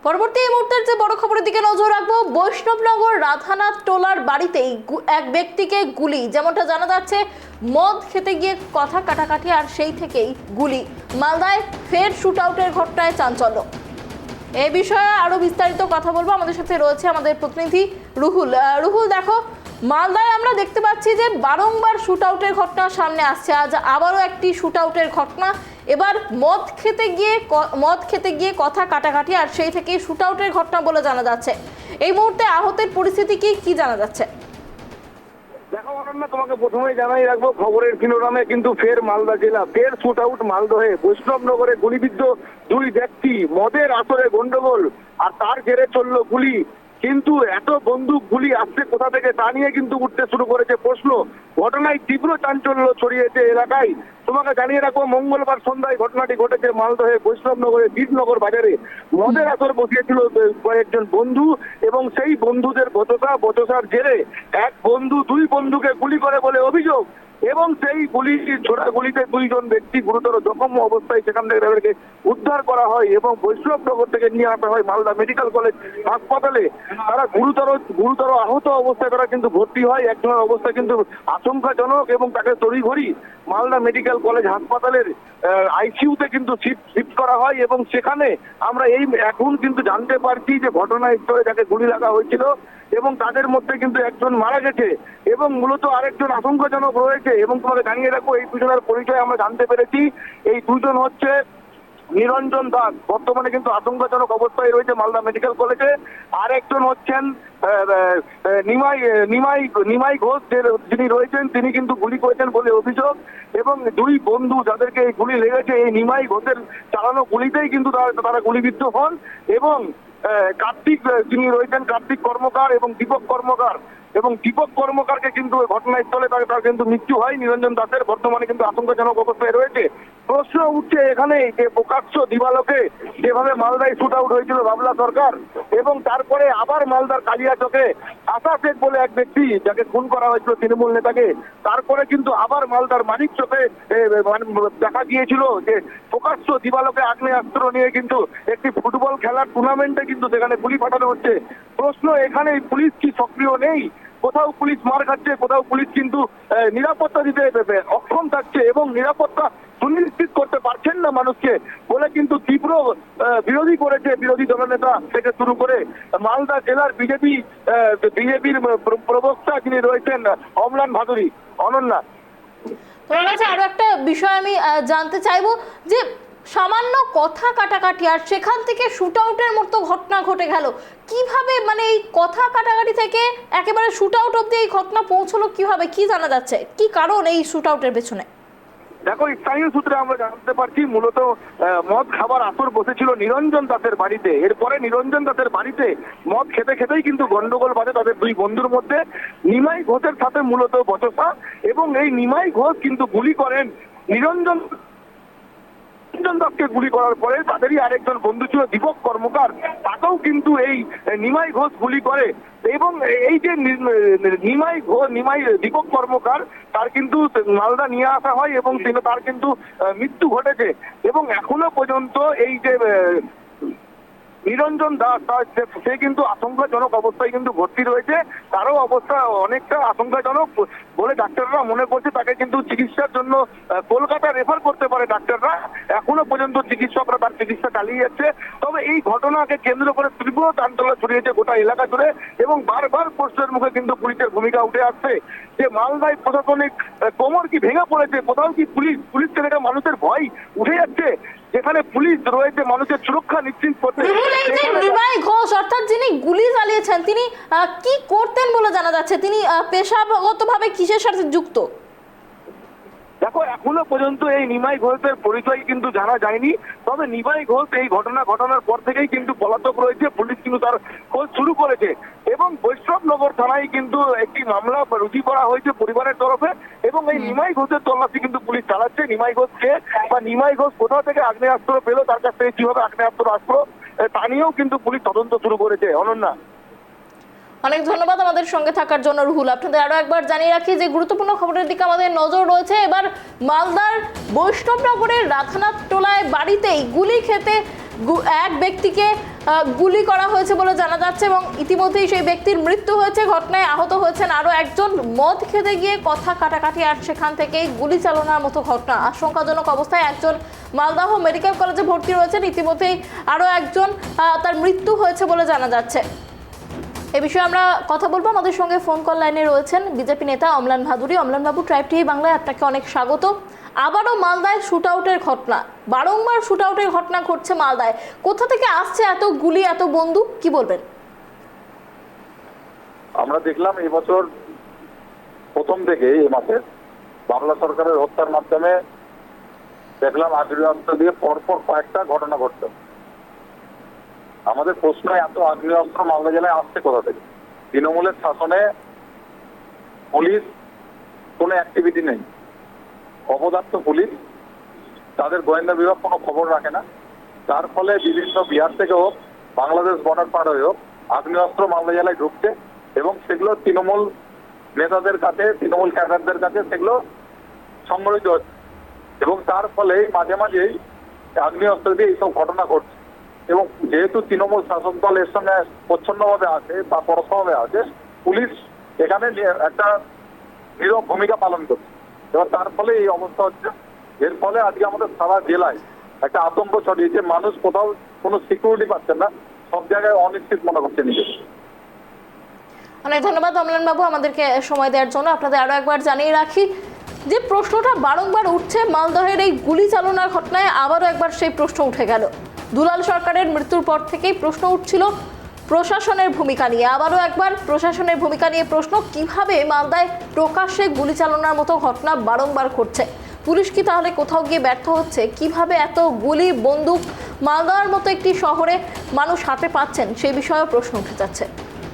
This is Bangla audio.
পরবর্তী এই মুহূর্তের যে বড় খবরের দিকে নজর রাখবো, বৈষ্ণবনগর রাধানাথ টোলার বাড়িতেই এক ব্যক্তিকে গুলি, যেমনটা জানা যাচ্ছে মদ খেতে গিয়ে কথা কাটাকাটি আর সেই থেকেই গুলি। মালদায় ফের শুট আউটের ঘটনায় চাঞ্চল্য। এই বিষয়ে আরো বিস্তারিত কথা বলবো, আমাদের সাথে রয়েছে আমাদের প্রতিনিধি রুহুল। রুহুল, দেখো মালদায় আমরা দেখতে পাচ্ছি যে বারংবার শুট আউটের ঘটনা সামনে আসছে, আজ আবারও একটি শুট আউটের ঘটনা। এবার মদ খেতে গিয়ে কথা কাটাকাটি আর সেই থেকেই শুট আউটের ঘটনা বলে জানা যাচ্ছে। এই মুহূর্তে আহতের পরিস্থিতি কি জানা যাচ্ছে? দেখো অনন্যা, তোমাকে প্রথমেই জানাই রাখবো, খবরের শিরোনামে কিন্তু ফের মালদা জেলা, ফের শুট আউট মালদহে। বৈষ্ণবনগরে গুলিবিদ্ধ দুই ব্যক্তি, মদের আসরে গন্ডগোল আর তার জেরে চলল গুলি। কিন্তু এত বন্দুক গুলি আসছে কোথা থেকে তা নিয়ে কিন্তু উঠতে শুরু করেছে প্রশ্ন। ঘটনায় তীব্র চাঞ্চল্য ছড়িয়েছে এলাকায়। তোমাকে জানিয়ে রাখবো, মঙ্গলবার সন্ধ্যায় ঘটনাটি ঘটেছে মালদহে বৈষ্ণবনগরে বীরনগর বাজারে। মদের আসর বসিয়েছিল কয়েকজন বন্ধু এবং সেই বন্ধুদের বচসার জেরে এক বন্ধু দুই বন্ধুকে গুলি করে বলে অভিযোগ। এবং সেই ছোড়া গুলিতে দুইজন ব্যক্তি গুরুতর জখম অবস্থায় সেখান থেকে তাদেরকে উদ্ধার করা হয় এবং বৈষ্ণবনগর থেকে নিয়ে আসা হয় মালদা মেডিকেল কলেজ হাসপাতালে। তারা গুরুতর আহত অবস্থায় তারা কিন্তু ভর্তি হয়। একজনের অবস্থা কিন্তু আশঙ্কাজনক এবং তাকে তড়িঘড়ি মালদা মেডিকেল কলেজ হাসপাতালের আইসিইউতে কিন্তু শিফট করা হয় এবং সেখানে আমরা এখন কিন্তু জানতে পারছি যে ঘটনাস্থলে যাকে গুলি লাগা হয়েছিল এবং তাদের মধ্যে কিন্তু একজন মারা গেছে এবং মূলত আরেকজন আশঙ্কাজনক রয়েছে। এবং তোমাকে জানিয়ে রাখবো, এই দুজনের পরিচয় আমরা জানতে পেরেছি। এই দুজন হচ্ছে নিরঞ্জন দাস, বর্তমানে কিন্তু আশঙ্কাজনক অবস্থায় রয়েছে মালদা মেডিকেল কলেজে। আর একজন হচ্ছেন নিমাই ঘোষ, যিনি রয়েছেন তিনি কিন্তু গুলি করেছেন বলে অভিযোগ। এবং দুই বন্ধু যাদেরকে এই গুলি লেগেছে, এই নিমাই ঘোষের চালানো গুলিতেই কিন্তু তারা গুলিবিদ্ধ হন। এবং কার্তিক, যিনি রয়েছেন কার্তিক কর্মকার এবং দীপক কর্মকারকে কিন্তু ঘটনাস্থলে তার কিন্তু মৃত্যু হয়। নিরঞ্জন দাসের বর্তমানে কিন্তু আশঙ্কাজনক অবস্থায় রয়েছে। প্রশ্ন উঠছে এখানে যে প্রকাশ্য দিবালোকে যেভাবে মালদায় শুট আউট হয়েছিল বাবলা সরকার এবং তারপরে আবার মালদার কালিয়াচকে আশা শেখ বলে এক ব্যক্তি যাকে খুন করা হয়েছিল তৃণমূল নেতাকে, তারপরে কিন্তু আবার মালদার মানিক চকে দেখা গিয়েছিল যে প্রকাশ্য দিবালোকে আগ্নেয়াস্ত্র নিয়ে কিন্তু একটি ফুটবল খেলার টুর্নামেন্টে কিন্তু সেখানে গুলি ফাটানো হচ্ছে। প্রশ্ন এখানে পুলিশ কি সক্রিয় নেই? কোথাও পুলিশ মার খাচ্ছে, কোথাও পুলিশ কিন্তু নিরাপত্তা দিতে অক্ষম থাকছে এবং নিরাপত্তা সুনিশ্চিত করতে পারছেন না মানুষকে বলে কিন্তু তীব্র বিরোধী করেছে বিরোধী দলনেতা থেকে শুরু করে মালদা জেলার বিজেপির প্রবক্তা যিনি রয়েছেন অমলান ভাদুরী। অনন্যা, তোমার কাছে আরো একটা বিষয় আমি জানতে চাইবো যে সামান্য কথা কাটাকাটি আর সেখান থেকে শুট আউটের মতো ঘটনা ঘটে গেল, কিভাবে মানে এই কথা কাটাকাটি থেকে একেবারে শুট আউট অব্দি এই ঘটনা পৌঁছলো কিভাবে, কি জানা যাচ্ছে, কি কারণ এই শুট আউটের পেছনে? দেখো, স্থানীয় সূত্রে আমরা জানতে পারছি মূলত মদ খাবার আসর বসেছিল নিরঞ্জন দাসের বাড়িতে। এরপরে নিরঞ্জন দাসের বাড়িতে মদ খেতেই কিন্তু গন্ডগোল বাজে তাদের দুই বন্ধুর মধ্যে। নিমাই ঘোষের সাথে মূলত বচসা এবং এই নিমাই ঘোষ কিন্তু গুলি করেন নিরঞ্জন দাসকে। গুলি করার পরে তাদেরই আরেকজন বন্ধু ছিল দীপক কর্মকার, তাকেও কিন্তু এই নিমাই ঘোষ গুলি করে। এবং এই যে দীপক কর্মকার, তার কিন্তু মালদা নিয়ে আসা হয় এবং তার কিন্তু মৃত্যু ঘটেছে। এবং এখনো পর্যন্ত এই যে নিরঞ্জন দাস সে কিন্তু আশঙ্কাজনক অবস্থায় কিন্তু ভর্তি রয়েছে। তারও অবস্থা অনেকটা আশঙ্কাজনক বলে ডাক্তাররা মনে করছে। তাকে কিন্তু চিকিৎসার জন্য কলকাতা রেফার করতে পারে ডাক্তাররা। এখনো পর্যন্ত চিকিৎসকরা তার চিকিৎসা চালিয়ে যাচ্ছে। তবে এই ঘটনাকে কেন্দ্র করে তীব্র চাঞ্চল্য ছড়িয়েছে গোটা এলাকা জুড়ে এবং বারবার প্রশ্নের মুখে কিন্তু পুলিশের ভূমিকা উঠে আসছে যে মালদায় প্রশাসনিক কোমর কি ভেঙে পড়েছে? কোথাও কি পুলিশ থেকে মানুষের ভয় উঠে যাচ্ছে? যেখানে পুলিশ রয়েছে মানুষের সুরক্ষা নিশ্চিত করতে। নিমাই ঘোষ অর্থাৎ যিনি গুলি চালিয়েছেন তিনি কি করতেন বলে জানা যাচ্ছে? তিনি পেশাগতভাবে কিসের সাথে যুক্ত? দেখো, এখনো পর্যন্ত এই নিমাই ঘোষের পরিচয় কিন্তু জানা যায়নি। তবে নিমাই ঘোষ এই ঘটনার পর থেকেই কিন্তু পলাতক রয়েছে। পুলিশ কিন্তু তার খোঁজ শুরু করেছে এবং বৈষ্ণবনগর থানায় কিন্তু একটি মামলা রুজু করা হয়েছে পরিবারের তরফে এবং এই নিমাই ঘোষের তল্লাশি কিন্তু পুলিশ চালাচ্ছে। নিমাই ঘোষ কে বা নিমাই ঘোষ কোথা থেকে আগ্নেয়াস্ত্র পেলো, তার কাছ থেকে কিভাবে আগ্নেয়াস্ত্র আসলো তা নিয়েও কিন্তু পুলিশ তদন্ত শুরু করেছে। অনন্যা, অনেক ধন্যবাদ আমাদের সঙ্গে থাকার জন্য রুহুল। আপনাদের আরো একবার জানিয়ে রাখি যে গুরুত্বপূর্ণ খবরের দিকে আমাদের নজর রয়েছে। এবার মালদার বৈষ্ণবনগরের রাধানাথ টোলায় বাড়িতেই গুলি খেতে এক ব্যক্তিকে গুলি করা হয়েছে বলে জানা যাচ্ছে এবং ইতিমধ্যেই সেই ব্যক্তির মৃত্যু হয়েছে। ঘটনায় আহত হয়েছেন আরো একজন। মদ খেতে গিয়ে কথা কাটাকাটি আর সেখান থেকেই গুলি চালানোর মতো ঘটনা। আশঙ্কাজনক অবস্থায় একজন মালদহ মেডিকেল কলেজে ভর্তি রয়েছেন। ইতিমধ্যেই আরো একজন তার মৃত্যু হয়েছে বলে জানা যাচ্ছে। এ বিষয়ে আমরা কথা বলবো। আমাদের সঙ্গে ফোন কল লাইনে রয়েছেন বিজেপি নেতা অম্লান ভাদুরী। অম্লান বাবু, ট্রাইব টিভি বাংলায় আপনাকে অনেক স্বাগত। আবারও মালদায় শুট আউটের ঘটনা, বারংবার শুট আউটের ঘটনা ঘটছে মালদায়। কোথা থেকে আসছে এত গুলি, এত বন্দুক, কি বলবেন? আমরা দেখলাম এই বছর প্রথম থেকে এই মাসে বাংলা সরকারের হত্যার মাধ্যমে দেখলাম আগ্নেয়াস্ত্র দিয়ে পরপর কয়েকটা ঘটনা ঘটছে। আমাদের প্রশ্ন, এত আগ্নেয়াস্ত্র মালদা জেলায় আসছে কোথা থেকে? তৃণমূলের শাসনে পুলিশ কোনো অ্যাক্টিভিটি নেই, অপদার্থ পুলিশ, তাদের গোয়েন্দা বিভাগ কোনো খবর রাখে না। তার ফলে বিভিন্ন বিহার থেকে হোক, বাংলাদেশ বর্ডার পার হয়ে হোক, আগ্নেয়াস্ত্র মালদা জেলায় ঢুকছে এবং সেগুলো তৃণমূল নেতাদের কাছে, তৃণমূল ক্যাডারদের কাছে সেগুলো সংগঠিত হচ্ছে এবং তার ফলে মাঝে মাঝেই আগ্নেয়াস্ত্র দিয়ে এইসব ঘটনা ঘটছে। এবং যেহেতু তৃণমূল শাসক দল এর সঙ্গে প্রচ্ছন্নভাবে আছে বা পরোক্ষভাবে আছে, পুলিশ এখানে একটা নীরব ভূমিকা পালন করছে। এবার তার ফলে এই অবস্থা হচ্ছে। এর ফলে আজকে আমাদের সারা জেলায় একটা আতঙ্ক ছড়িয়েছে। মানুষ কোথাও কোনো সিকিউরিটি পাচ্ছেন না, সব জায়গায় অনিশ্চিত মনে করছে নিজেকে। অনেক ধন্যবাদ অম্লান বাবু আমাদেরকে সময় দেওয়ার জন্য। আপনাদের আরো একবার জানিয়ে রাখি যে প্রশ্নটা বারংবার উঠছে, মালদহের এই গুলি চালনার ঘটনায় আবারও একবার সেই প্রশ্ন উঠে গেল। দুলাল সরকারের মৃত্যুর পর থেকেই প্রশ্ন উঠছিল প্রশাসনের ভূমিকা নিয়ে। আবারও একবার প্রশাসনের ভূমিকা নিয়ে প্রশ্ন, কিভাবে মালদায় প্রকাশ্যে গুলি চালনার মতো ঘটনা বারংবার ঘটছে? পুলিশ কি তাহলে কোথাও গিয়ে ব্যর্থ হচ্ছে? কিভাবে এত গুলি, বন্দুক মালদার মতো একটি শহরে মানুষ হাতে পাচ্ছেন, সেই বিষয়েও প্রশ্ন উঠে যাচ্ছে।